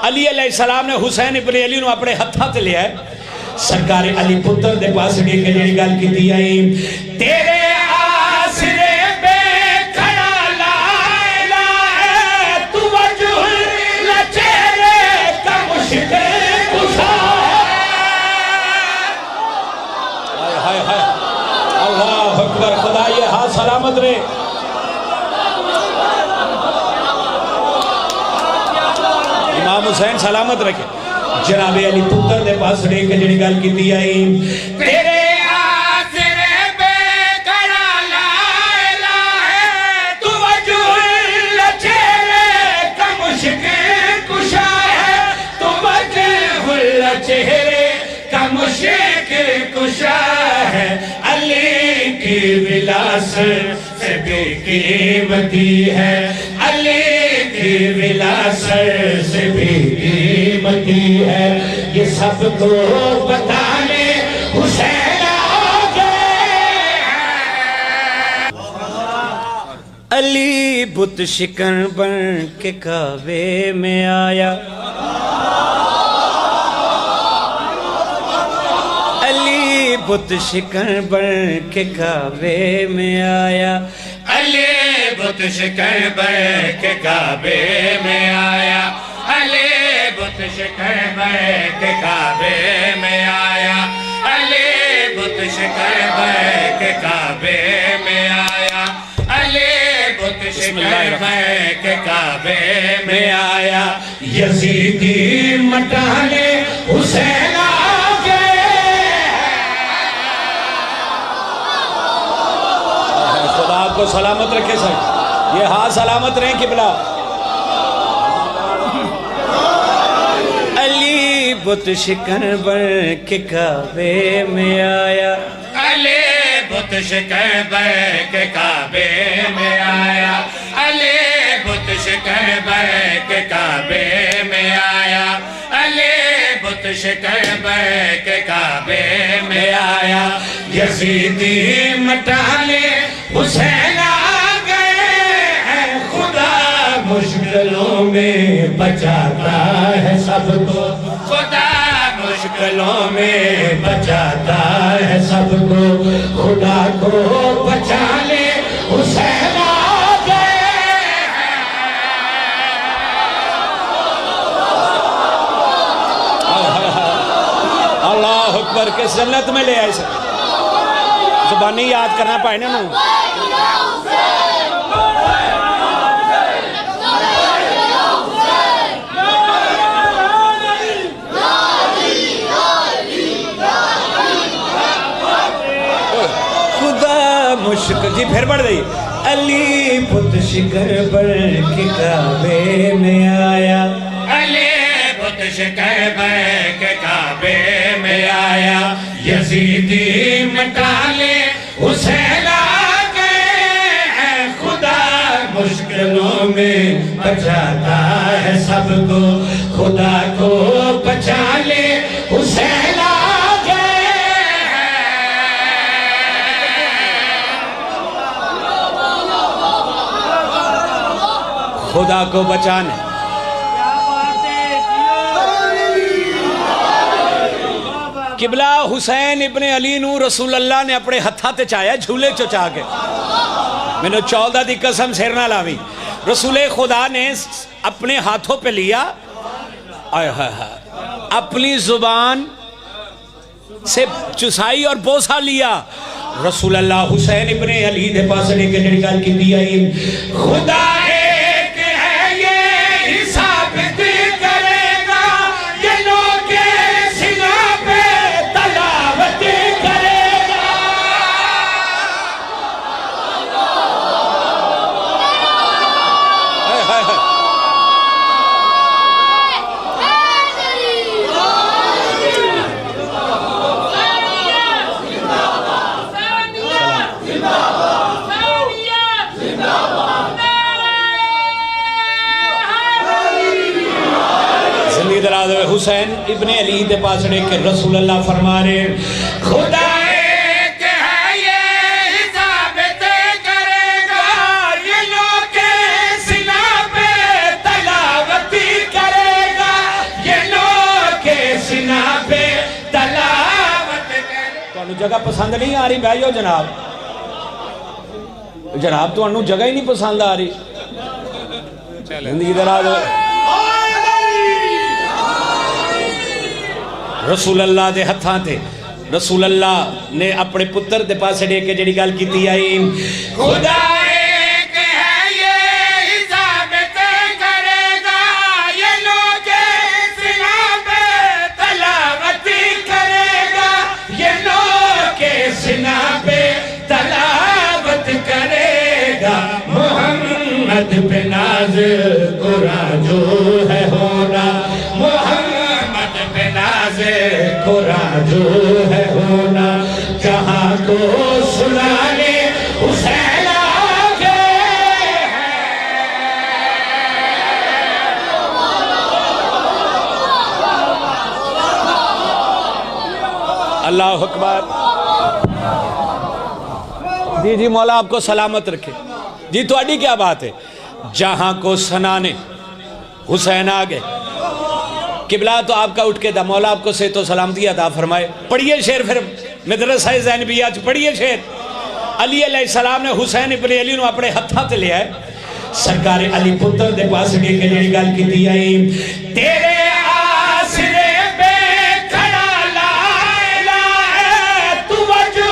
علی علیہ السلام نے حسین ابن علی نو اپنے ہتھاں تے لیا ہے سرکار علی پتر دے پاس ڈے کے جڑی گل کیتی آئی تیرے آسرے پہ کھڑا لا الہ تو وجہ لچہرے کا مشکل کشا ہائے ہائے اللہ اکبر خدا یہ ہاتھ سلامت رہے امام حسین سلامت رکھے جناب علی پتر دے پاس ڈے کے جڑی گل کیتی آئی تیرے آسرے پہ کھڑا لا الہ تو وجہ لچہرے کا مشکل کشا ہے تو وجہ لچہرے کا مشکل کشا ہے علی کی ولاست سے بے قیمتی ہے علی کی ولاست سے بے قیمتی ہے یہ سب کو بتانے حسین آگے علی بت شکن بن کے کعبے میں آیا علی بت شکن بن کے کعبے میں آیا علی بت شکن بن کے کعبے میں آیا علی بت شکن بن کے کعبے میں آیا علی بت شکن بن کے کعبے میں آیا علی بت شکن بن کے کعبے میں آیا یزیدی مٹانے حسین آگے خدا آپ کو سلامت رکھے سر یہ ہاتھ سلامت رہیں قبلہ علی بت شکن بن کے کعبے میں آیا علی بت شکن بن کے کعبے میں آیا علی بت شکن بن کے کعبے میں آیا علی بت شکن بن کے کعبے میں آیا یزیدی مٹانے حسین آگئے ہیں خدا مشکلوں میں بچاتا ہے سب کو خدا مشکلوں میں بچاتا ہے سب کو خدا کو بچا لے حسین آگئے اللہ اکبر کس جنت میں لے آئے سر زبانی یاد کرنا پائے نا مشکل جی پھر بڑھ گئی علی بت شکن بن کے کعبے میں آیا علی بت شکن بن کے کعبے میں آیا یزیدی مٹانے حسین آگئے ہیں خدا مشکلوں میں بچاتا ہے سب کو خدا کو بچا لے حسین خدا کو بچانے قبلہ حسین ابن علی نو رسول اللہ نے اپنے ہتھا تے چاہیا جھولے چچا کے میں نے 14 دی قسم سیر نہ لاوی رسول خدا نے اپنے ہاتھوں پہ لیا اپنی زبان سے چسائی اور بوسا لیا رسول اللہ حسین ابن علی دے پاس لے کے جڑگال کی دیا خدا حسین ابن علی دے پاس رہے کہ رسول اللہ فرما رہے خدا ایک ہے یہ حساب تے کرے گا یہ لوگ کے سنا پہ تلاوتی کرے گا جگہ پسند نہیں آ رہی بھائیو جناب جناب تو انہوں جگہ ہی نہیں پسند آ رہی زندگی درا دو رسول اللہ دے ہتھاں تے رسول اللہ نے اپنے پتر دے پاس دے کے جڑی گل کیتی آئی خدا ایک ہے یہ حساب کرے گا یہ لوگ سنا پہ تلاوت کرے گا یہ لوگ سنا پہ تلاوت کرے گا محمد پہ ناز قرآن جو ہے ہونا محمد پہ ناز قرآن جو ہے ہونا جہاں کو سنانے حسین آگے ہے اللہ اکبر جی مولا آپ کو سلامت رکھے جی تو اڈی کیا بات ہے جہاں کو سنانے حسین آگے قبلہ تو آپ کا اٹھ کے دا مولا آپ کو صحت و سلامتی عطا فرمائے پڑھئے شعر پھر مدرسہ زینبیہ پڑھئے شعر علی علیہ السلام نے حسین ابن علی نو اپنے ہتھاں تے لیا ہے سرکار علی پتر دے پاس گئے کہ جڑی گل کیتی آئی تیرے آسرے پہ کھڑا لا الہ تو وجہ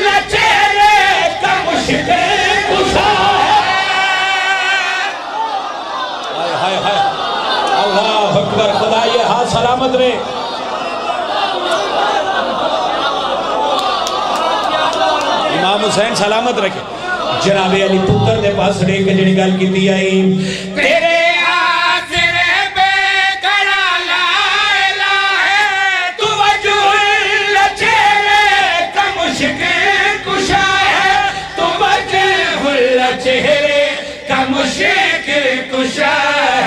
لچہرے کا مشکل کشا ہے ہائے ہائے اللہ اکبر خدا یہ ہاتھ سلامت رہے امام حسین سلامت رکھے جناب علی پتر دے پاس رہے کہ جڑی گل کیتی آئی تیرے آسرے پہ کھڑا لا الہ تو وجہ لچہرے کا مشکل کشا ہے تو وجہ لچہرے کا مشکل کشا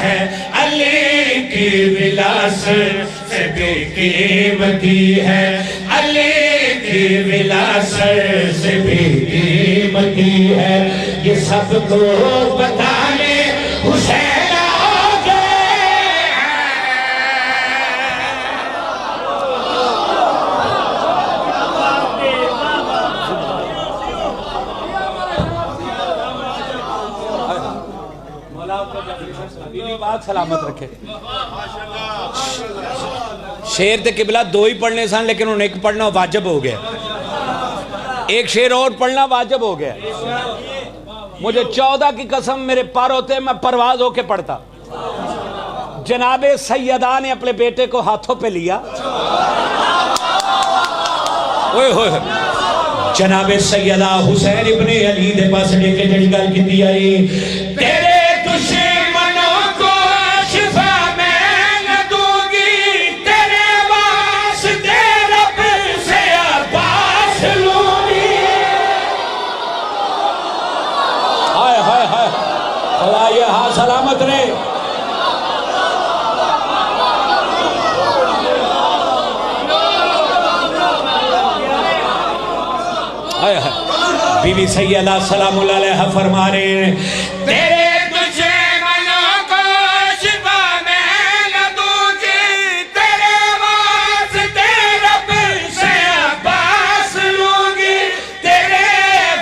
ہے علی کی ولاست سے بے قیمتی ہے علی کی ولاست سے بے قیمتی ہے یہ سب کو بتانے حسین آگے بات سلامت رکھے شعر تے قبلہ دو ہی پڑھنے سان لیکن انہیں ایک پڑھنا واجب ہو گیا ایک شعر اور پڑھنا واجب ہو گیا مجھے 14 کی قسم میرے پار ہوتے میں پرواز ہو کے پڑھتا جناب سیدہ نے اپنے بیٹے کو ہاتھوں پہ لیا جناب سیدہ حسین ابن علی دے پاس لے کے جڑی گل کیتی آئی تیرے دشمنوں کو شفا میں نہ دوں گی تیرے واسطے رب سے عباس لوں گی ہائے ہائے ہائے خدا یہ ہاں سلامت رہے بی بی سیدہ سلام اللہ علیہ فرما رہے ہیں تیرے دشمنوں کو شفا میں نہ دوں گی تیرے واسطے رب سے عباس لوں گی تیرے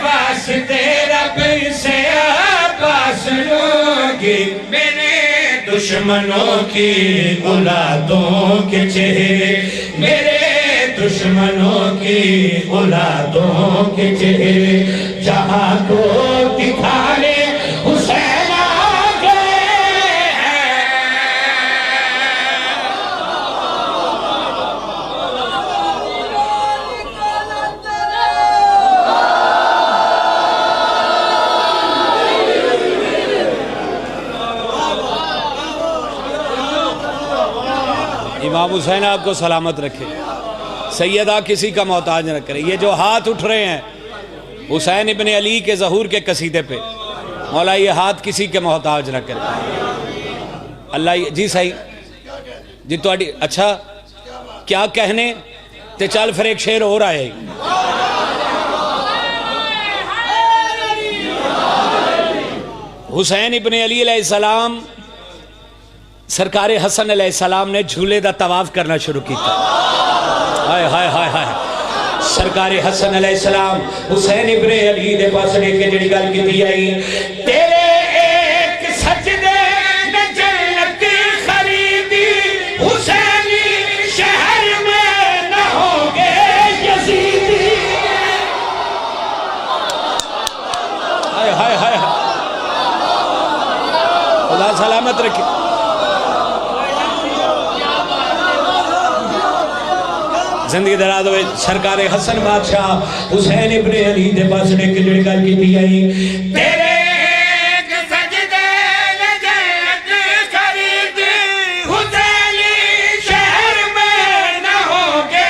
واسطے رب سے عباس لوں گی میرے دشمنوں کی اولادوں کے چہرے میرے دشمنوں کی اولادوں کے چہرے جہاں کو دکھانے حسین آگے ہے امام حسین آپ کو سلامت رکھے سیدہ کسی کا محتاج نہ کرے یہ جو ہاتھ اٹھ رہے ہیں حسین ابن علی کے ظہور کے قصیدے پہ مولا یہ ہاتھ کسی کے محتاج نہ کرے اللہ جی صحیح جی تو اچھا کیا کہنے تے چل پھر ایک شعر ہو رہا ہے حسین ابن علی علیہ السلام سرکار حسن علیہ السلام نے جھولے دا طواف کرنا شروع کیتا ہائے ہائے ہائے ہائے سرکار حسن علیہ السلام حسین ابن علی دے پاس لے کے جڑی گل کیتی آئی تیرے ایک سجدے نے جنت خریدی حسینی شہر میں نہ ہوگے یزیدی ہائے ہائے ہائے خدا سلامت رکھے زندگی دراز ہوئے سرکار حسن بادشاہ حسین ابن علی دے پاس لے کے جڑی گل کیتی آئی تیرے ایک سجدے نے جنت خریدی حسینی شہر میں نہ ہوگے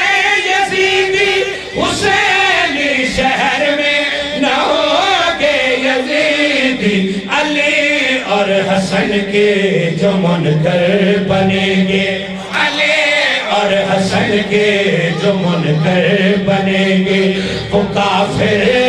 یزیدی حسینی شہر میں نہ ہوگے یزیدی علی اور حسن کے جو منکر بنیں گے اور حسن کے جو منکر بنیں گے وہ کافر